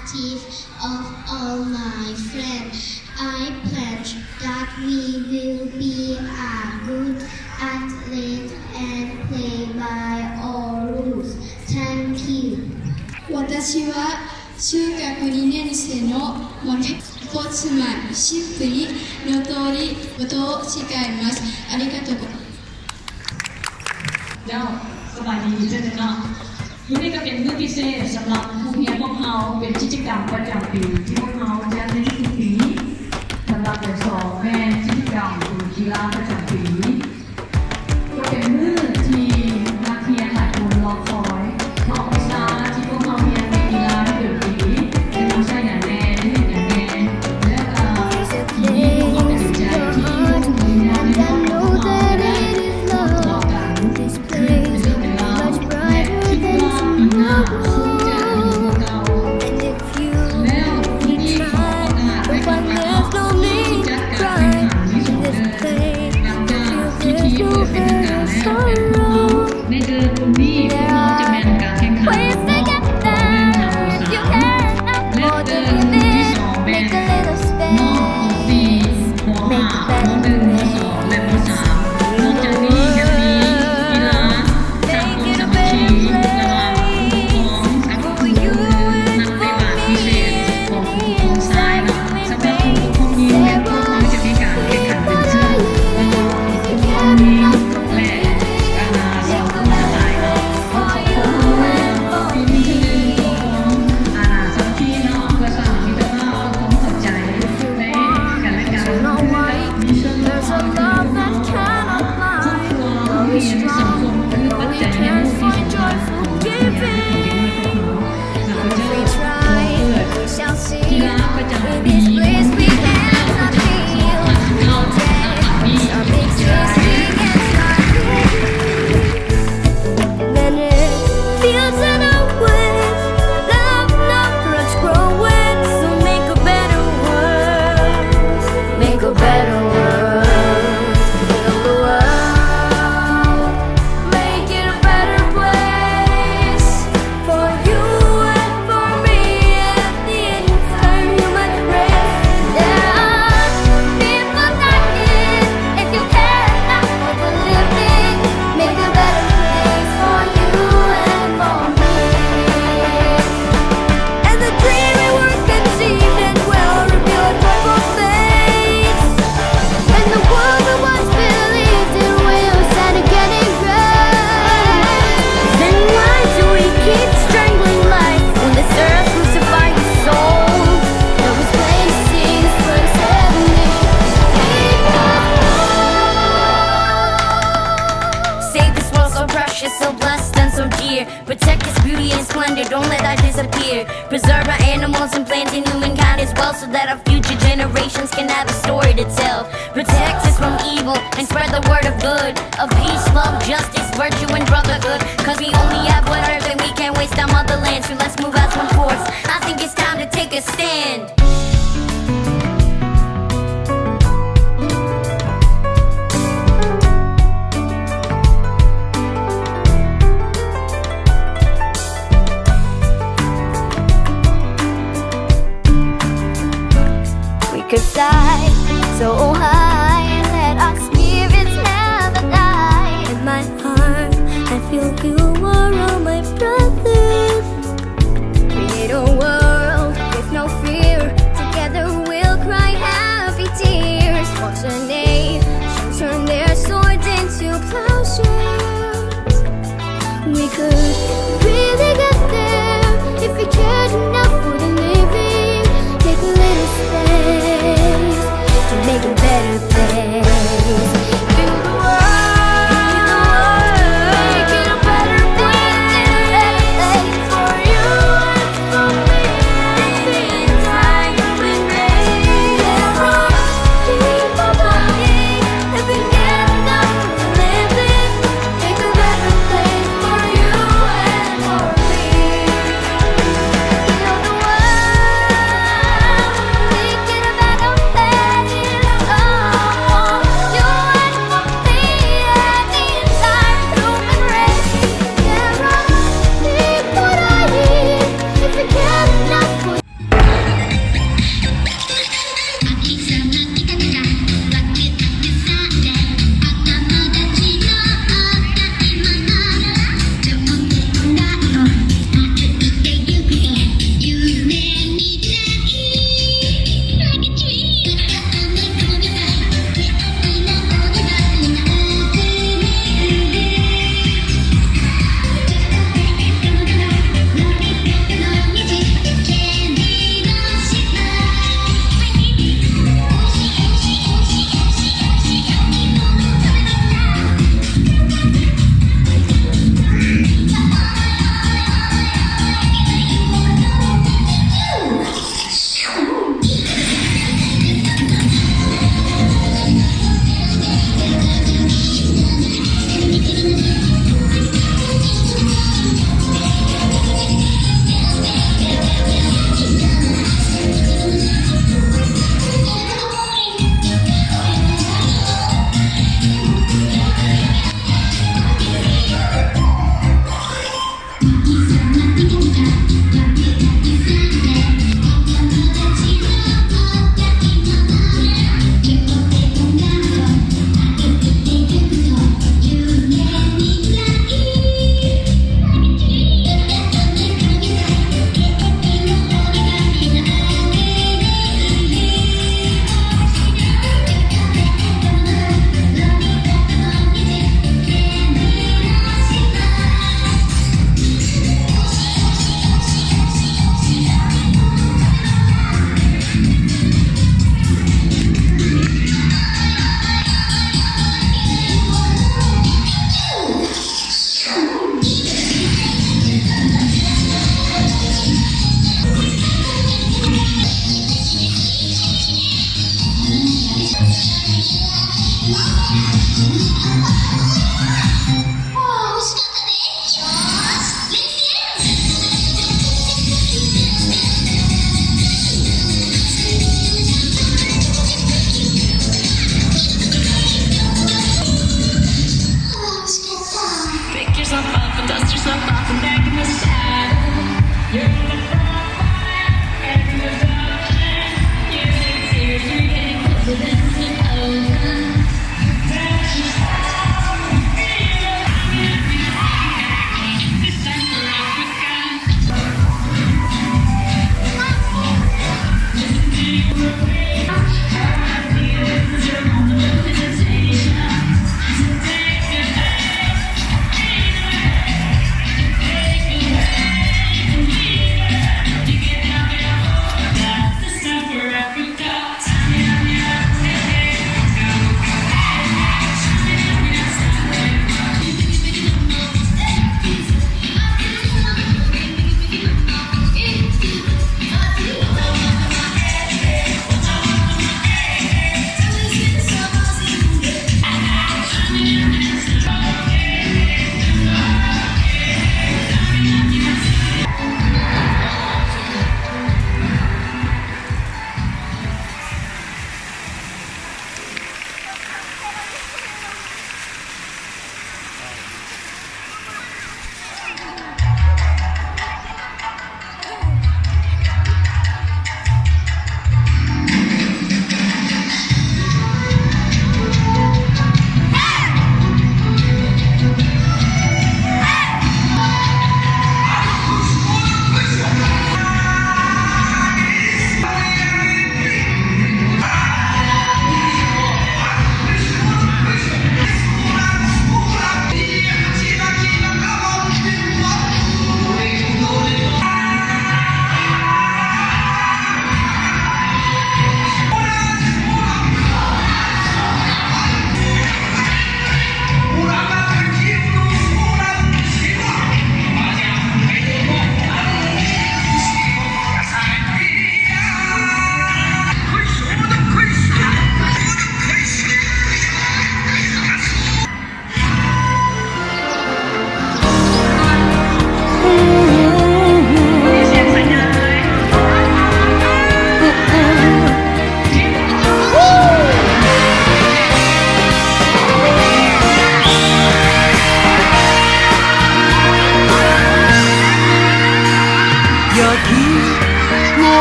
active of all my friends. I pledge that we will be a good athlete and play by all rules. Thank you. 私は中学2年生のスポーツマンシップにの通りことを誓います。ありがとうございます。แล้วสบายดีเช่นกันเนาะวันนี้ก็เป็นมื้อพิเศษสำหรับผู้เรียนพวกเราเป็นกิจกรรมประจำปีที่พวกเราจัดในทุกปีสำหรับสองแม่กิจกรรมกีฬาประจำปีก็เป็นมื้อที่นักเรียนหลายคนรอคอยเพราะวิชาที่พวกเราเรียนในกีฬาในเดือนปีจะต้องใช้อย่างแน่ที่เห็นอย่างแน่และทีนี้พวกเราตัดสินใจที่พวกเราเรียนในห้องของเราได้ทดลองกันคือเป็นเรื่องเป็นราวและคิดว่าปีหน้าคงจะมีพวกเราแล้ววันนี้ขอประกาศไว้ก่อนว่าเราจะจัดการแข่งขันที่สองเดือนหลังจากพิธีเปิดเป็นทางการแล้วในเดือนนี้พวกเราจะมีการแข่งขันของเดือนหาผู้สามและเดือนที่สองเป็นมอปีมห้ามหนึ่งมสองและมสามนอกจากนี้ยังมีกีฬาสร้างความสามัคคีระหว่างผู้ปกครองกับครูนักปฏิบัติพิเศษของผู้ปกครองชายนะสำหรับผู้ปกครองหญิงพวกเราจะมีการแข่งขันเป็นเชือกระหว่างผู้ปกครองหญิงและสองผู้ชายเนาะขอขอบคุณปีนี้คือของสามัคคีเนาะเพื่อสร้างมิตรภาพความเข้าใจและกันและกันมีส่วนร่วมของครอบครัวมีสังคมคือปัจจัยในหมู่ที่สำคัญของเด็กๆเราจะเปิดกีฬาประจำปีประจำเข้าปีจะ Then it feels in a way, love, not grudge growing. So make a better world, make a better world, heal the world, make it a better place for you and for me and the entire human race. There are people dying. If you care enough for the living, make a better place for you and for me. And the dreary work conceived and will reveal a joyful face. And the world that once believed in will stand again in grace. Then why do we keep strangling life when this earth crucified the soul? That was plain to see this was heavenly. Save this world so precious, so blessed and so dear. Protect its beauty and splendor, don't let that disappear. Preserve our animals and plants and humankind as well, so that our future generations can have a story to tell. Protect us from evil and spread the word of good, of peace, love, justice, virtue and brotherhood. Cause we only have one earth and we can't waste our motherland, so let's move as one force. I think it's time to take a stand. We could fly so high and let our spirits never die. In my heart, I feel you are all my brothers. Create a world with no fear. Together we'll cry happy tears. Watch a nation turn their swords into plowshares. We could really get there if we cared enough for the living. Take a little space to make a better place. Do the world, make it a better place for you and for me and the entire human race. There are people dying if we care enough for the living. Make a better place for you and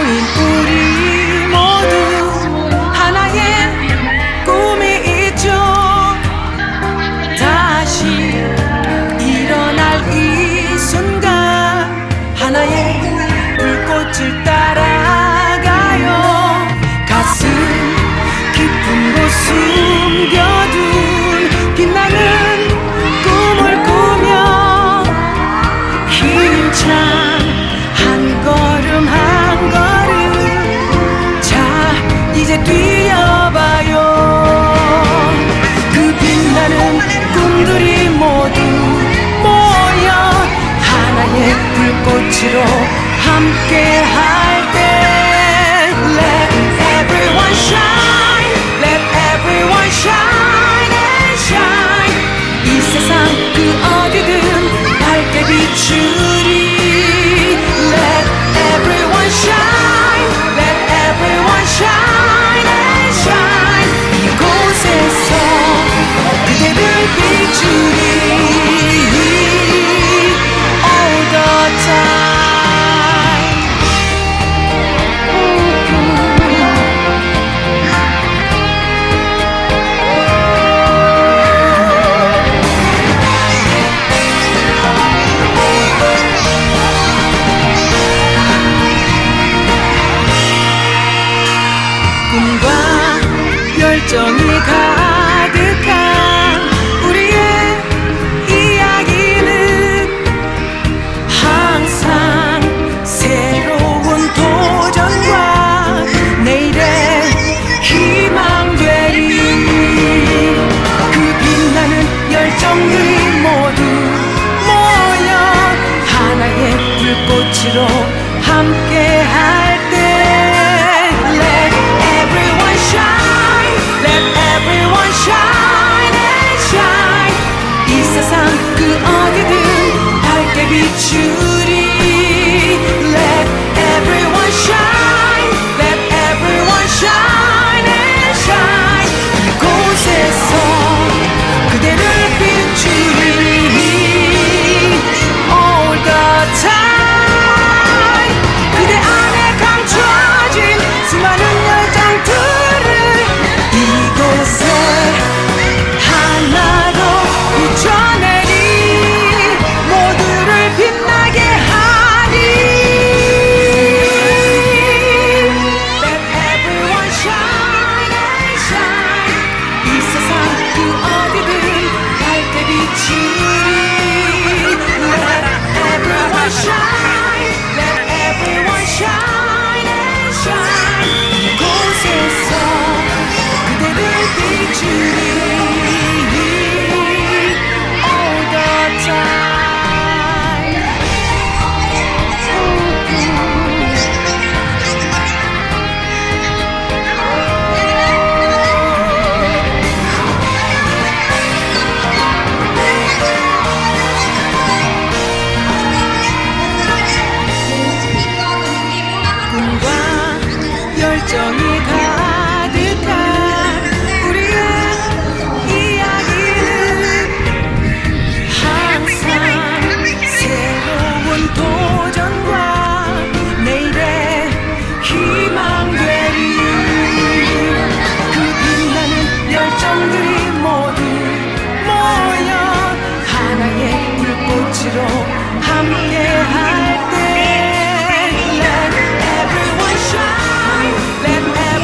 모인 우리 모두 하나의 꿈이 있죠. 다시 일어날 이 순간 하나의 불꽃을 따라가요. 가슴 깊은 곳 숨겨둔 빛나는 꿈을 꾸며 힘찬 한 걸음 한 걸음 자 이제 뛰어봐요. 그 빛나는 꿈들이 모두 모여 하나의 불꽃으로 함께 할 때 Let everyone shine, let everyone shine and shine. 이 세상 그 어디든 밝게 비추리. Let everyone shine, let everyone shine and shine. 이곳에서 그대를 비추리. All the time. 꿈과 열정이 가득한 우리의 이야기는 항상 새로운 도전과 내일의 희망되리. 그 빛나는 열정들이 모두 모여 하나의 불꽃으로 함께 할 때 Let everyone shine, let everyone shine and shine. 이 세상 그 어디든 밝게 비추리. Let everyone shine, let everyone shine and shine. 이곳에서 그대를 비추리. All the time. 그대 안에 감춰진 수많은 열정들을 이곳에 하나로 비춰내리. 모두를 빛나게 하리. Let everyone shine and shine. 이 세상 그 어디든 밝게 비추리. Let everyone shine, let everyone shine and shine. 이곳에서 그대를 비추리. All the time. 꿈과 열정이 가득한 우리의 이야기는 항상 새로운 도전과 내일의 희망되리. 그 빛나는 열정들이 모두 모여 하나의 불꽃으로 함께 할 때 Let everyone shine, let everyone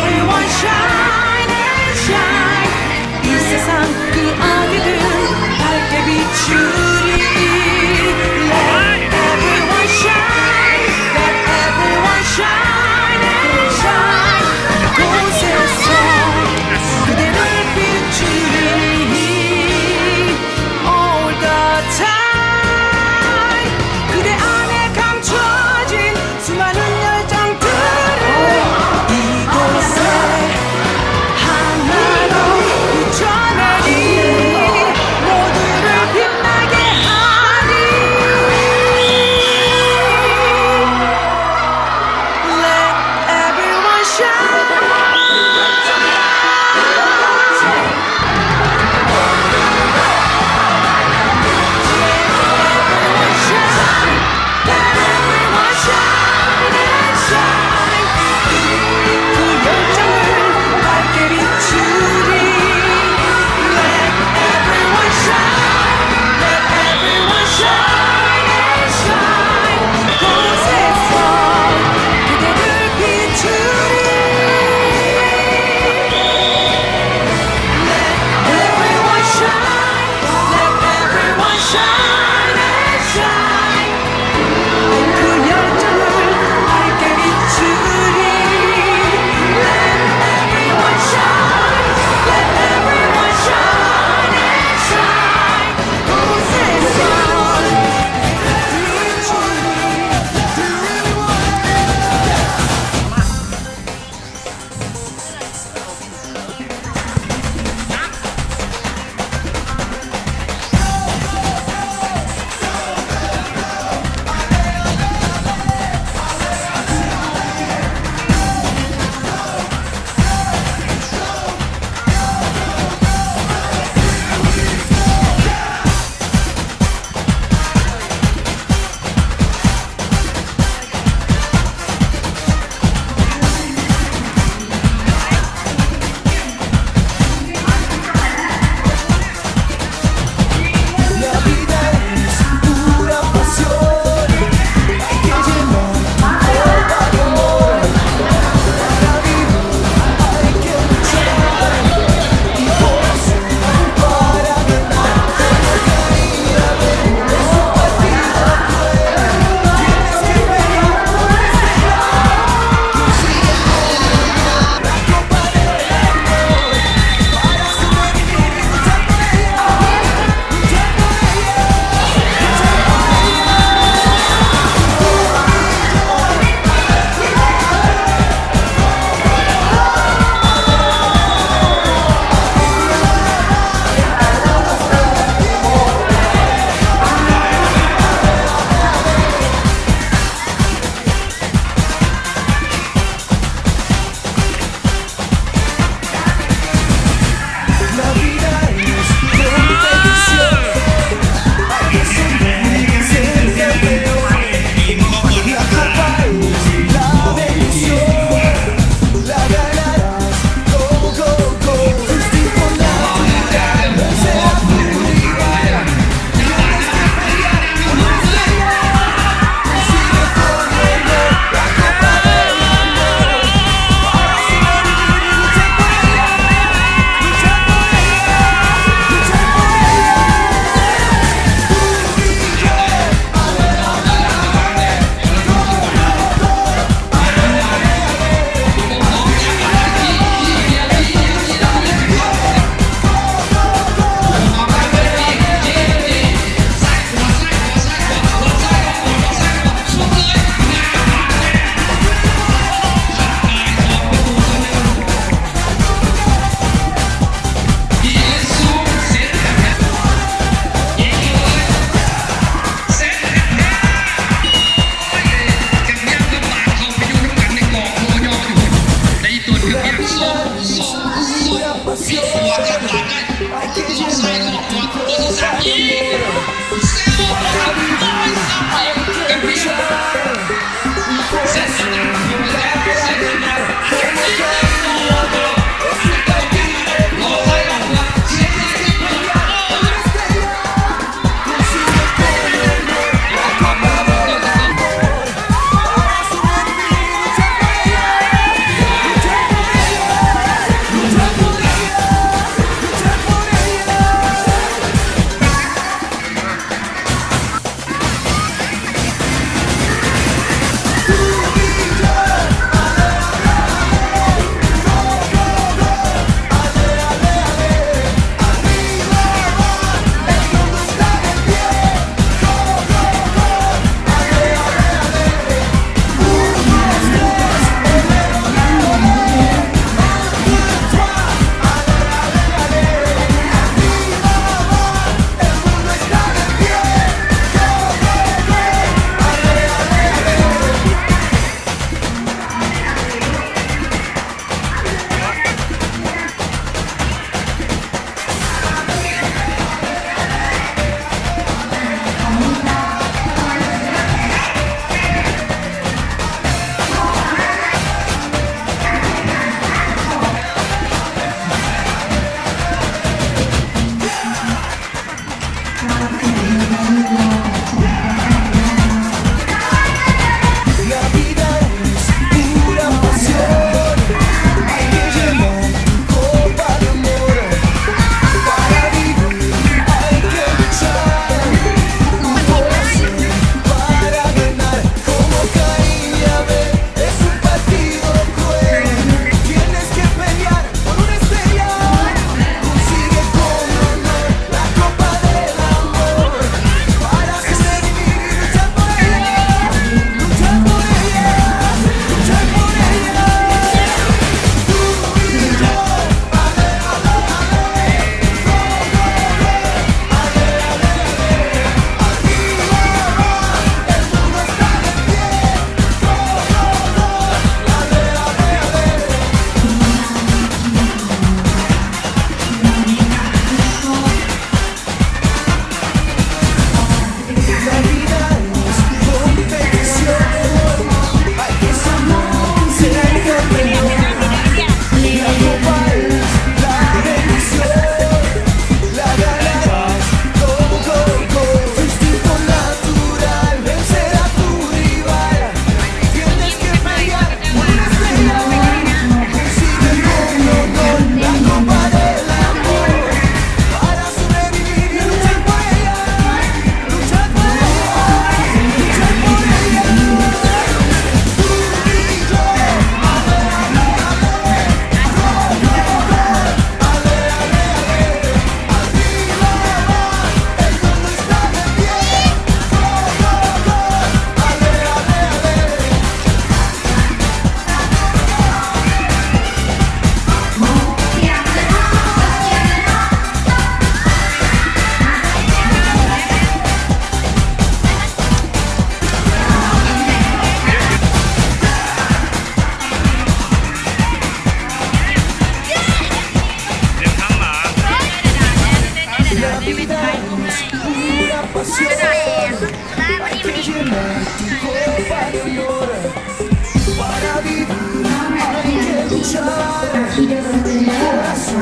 기대가 되었어